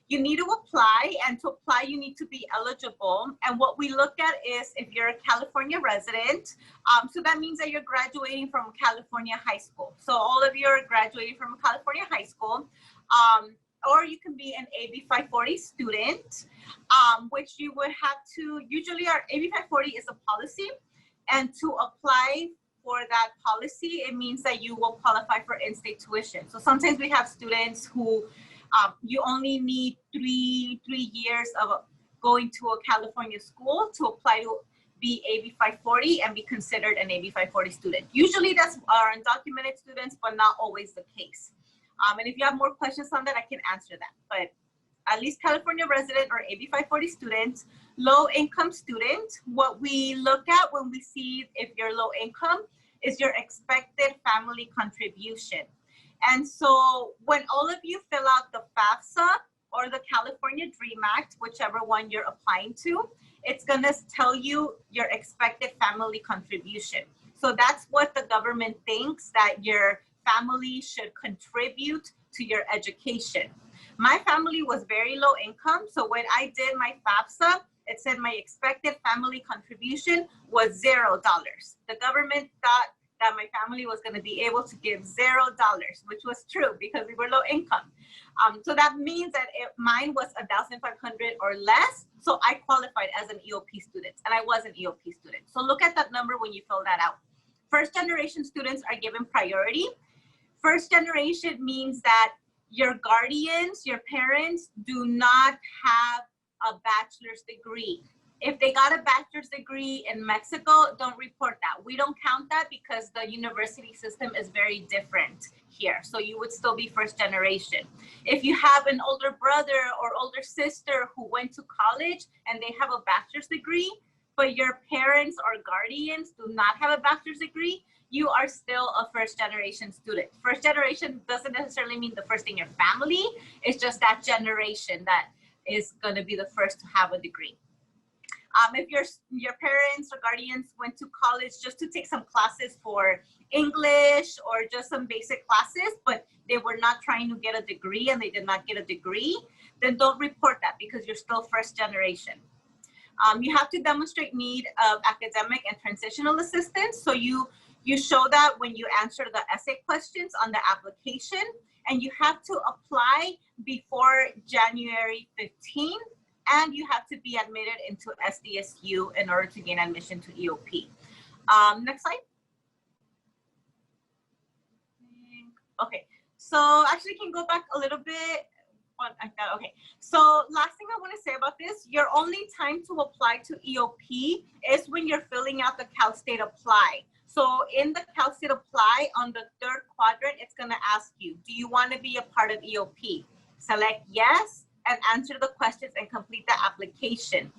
You need to apply, and to apply, you need to be eligible. And what we look at is if you're a California resident, so that means that you're graduating from California high school. So all of you are graduating from a California high school, or you can be an AB 540 student, which you would have to, usually our AB 540 is a policy, and to apply for that policy, it means that you will qualify for in-state tuition. So sometimes we have students who you only need three years of going to a California school to apply to be AB 540 and be considered an AB 540 student. Usually that's our undocumented students, but not always the case. And if you have more questions on that, I can answer that. But at least California resident or AB 540 student, low income student. What we look at when we see if you're low income is your expected family contribution. And so when all of you fill out the FAFSA or the California Dream Act, whichever one you're applying to, it's gonna tell you your expected family contribution. So that's what the government thinks that your family should contribute to your education. My family was very low income, so when I did my FAFSA, it said my expected family contribution was $0. The government thought that my family was going to be able to give $0, which was true because we were low income. So that means that mine was 1,500 or less, so I qualified as an EOP student, and I was an EOP student. So look at that number when you fill that out. First generation students are given priority. First generation means that your guardians, your parents, do not have a bachelor's degree. If they got a bachelor's degree in Mexico, don't report that. We don't count that because the university system is very different here. So you would still be first generation. If you have an older brother or older sister who went to college and they have a bachelor's degree, but your parents or guardians do not have a bachelor's degree, you are still a first generation student. First generation doesn't necessarily mean the first in your family. It's just that generation that is going to be the first to have a degree. If your parents or guardians went to college just to take some classes for English or just some basic classes, but they were not trying to get a degree and they did not get a degree, then don't report that because you're still first generation. You have to demonstrate need of academic and transitional assistance. So you show that when you answer the essay questions on the application, and you have to apply before January 15th. And you have to be admitted into SDSU in order to gain admission to EOP. Next slide. Okay, so actually can go back a little bit. Okay, so last thing I want to say about this, your only time to apply to EOP is when you're filling out the Cal State Apply. So in the Cal State Apply on the third quadrant, it's going to ask you, do you want to be a part of EOP? Select yes, and answer the questions and complete the application.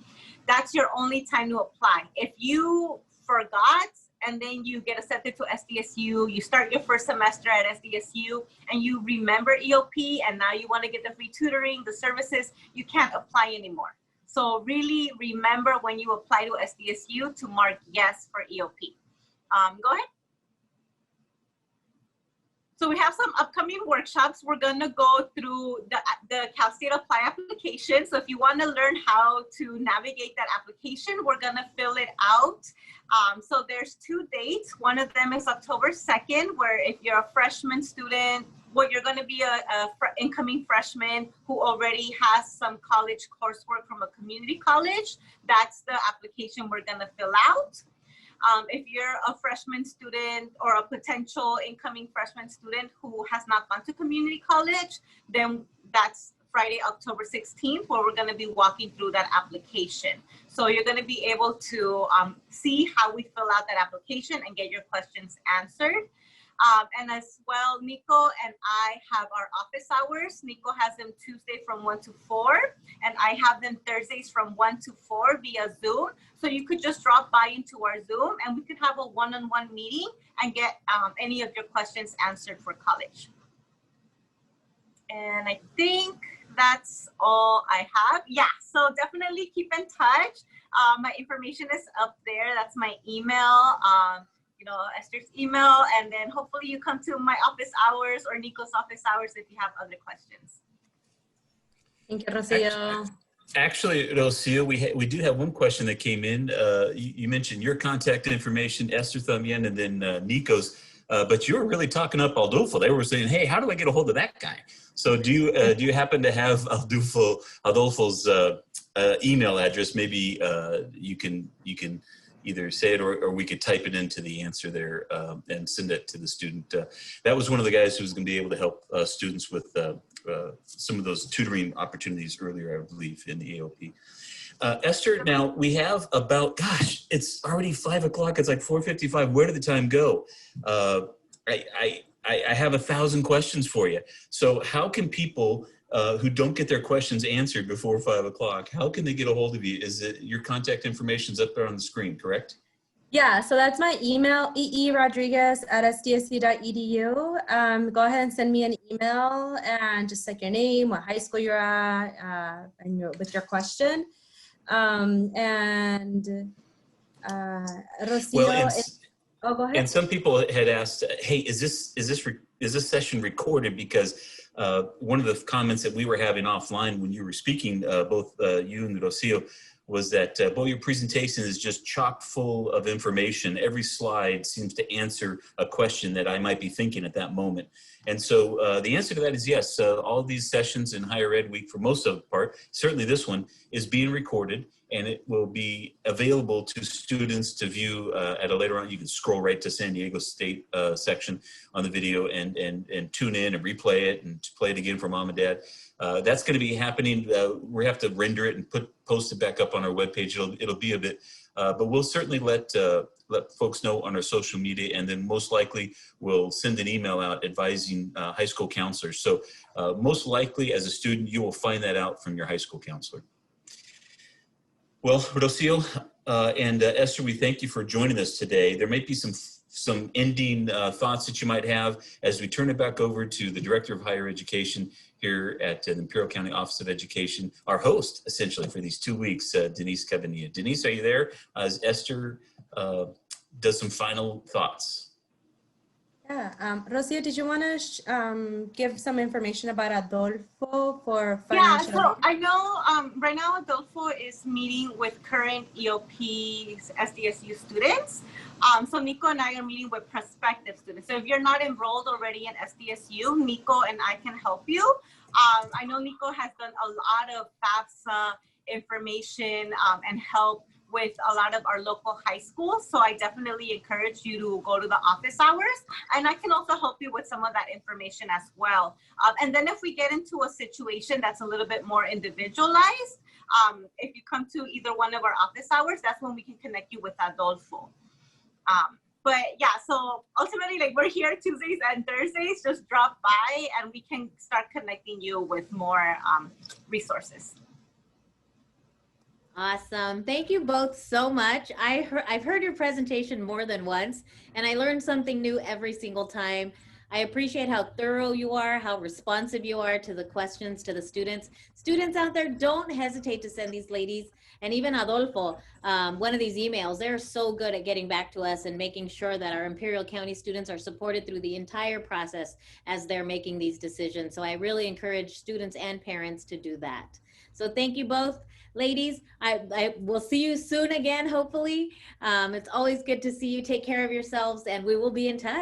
That's your only time to apply. If you forgot and then you get accepted to SDSU, you start your first semester at SDSU and you remember EOP and now you want to get the free tutoring, the services, you can't apply anymore. So really remember when you apply to SDSU to mark yes for EOP. Go ahead. So we have some upcoming workshops. We're gonna go through the Cal State Apply application. So if you wanna learn how to navigate that application, we're gonna fill it out. So there's 2 dates. One of them is October 2nd, where if you're a freshman student, well, you're gonna be a incoming freshman who already has some college coursework from a community college, that's the application we're gonna fill out. If you're a freshman student or a potential incoming freshman student who has not gone to community college, then that's Friday, October 16th, where we're going to be walking through that application. So you're going to be able to see how we fill out that application and get your questions answered. And as well, Nico and I have our office hours. Nico has them Tuesday from 1 to 4, and I have them Thursdays from 1 to 4 via Zoom. So you could just drop by into our Zoom and we could have a one-on-one meeting and get any of your questions answered for college. And I think that's all I have. Yeah, so definitely keep in touch. My information is up there. That's my email. You know, Esther's email, and then hopefully you come to my office hours or Nico's office hours if you have other questions. Thank you, Rocio. Actually, Rocio, we do have one question that came in. You mentioned your contact information, Esther Thumien, and then Nico's, but you were really talking up Aldolfo. They were saying, hey, how do I get a hold of that guy? So do you happen to have Aldolfo's email address? Maybe you can either say it or we could type it into the answer there and send it to the student. That was one of the guys who was going to be able to help students with some of those tutoring opportunities earlier, I believe, in the EOP. Esther, now we have about, gosh, it's already 5 o'clock. It's like 4:55. Where did the time go? I have 1,000 questions for you. So how can people who don't get their questions answered before 5 o'clock, how can they get a hold of you? Is it your contact information's up there on the screen, correct? Yeah, so that's my email, eerodriguez@sdsc.edu. Go ahead and send me an email and just like your name, what high school you're at, and with your question. Rocio, Well, oh, go ahead. and some people had asked, hey, is this session recorded? Because one of the comments that we were having offline when you were speaking, both you and Rocio, was that, boy, your presentation is just chock full of information. Every slide seems to answer a question that I might be thinking at that moment. And so the answer to that is yes. All these sessions in Higher Ed Week, for most of the part, certainly this one, is being recorded, and it will be available to students to view at a later on. You can scroll right to San Diego State section on the video and tune in and replay it and play it again for mom and dad. That's going to be happening. We have to render it and post it back up on our webpage. It'll be a bit, but we'll certainly let folks know on our social media, and then most likely we'll send an email out advising high school counselors. So most likely as a student, you will find that out from your high school counselor. Well, Rocio and Esther, we thank you for joining us today. There might be some ending thoughts that you might have as we turn it back over to the Director of Higher Education here at the Imperial County Office of Education, our host, essentially, for these 2 weeks, Denise Cabanilla. Denise, are you there? As Esther does some final thoughts. Yeah, Rocio, did you want to give some information about Adolfo for financial? Yeah, so I know right now Adolfo is meeting with current EOP SDSU students. So Nico and I are meeting with prospective students. So if you're not enrolled already in SDSU, Nico and I can help you. I know Nico has done a lot of FAFSA information and help with a lot of our local high schools. So I definitely encourage you to go to the office hours, and I can also help you with some of that information as well. And then if we get into a situation that's a little bit more individualized, if you come to either one of our office hours, that's when we can connect you with Adolfo. But yeah, so ultimately, like, we're here Tuesdays and Thursdays. Just drop by and we can start connecting you with more resources. Awesome. Thank you both so much. I've heard your presentation more than once, and I learned something new every single time. I appreciate how thorough you are, how responsive you are to the questions, to the students. Students out there, don't hesitate to send these ladies, and even Adolfo, one of these emails. They're so good at getting back to us and making sure that our Imperial County students are supported through the entire process as they're making these decisions. So I really encourage students and parents to do that. So thank you both. Ladies, I will see you soon again, hopefully. It's always good to see you. Take care of yourselves, and we will be in touch.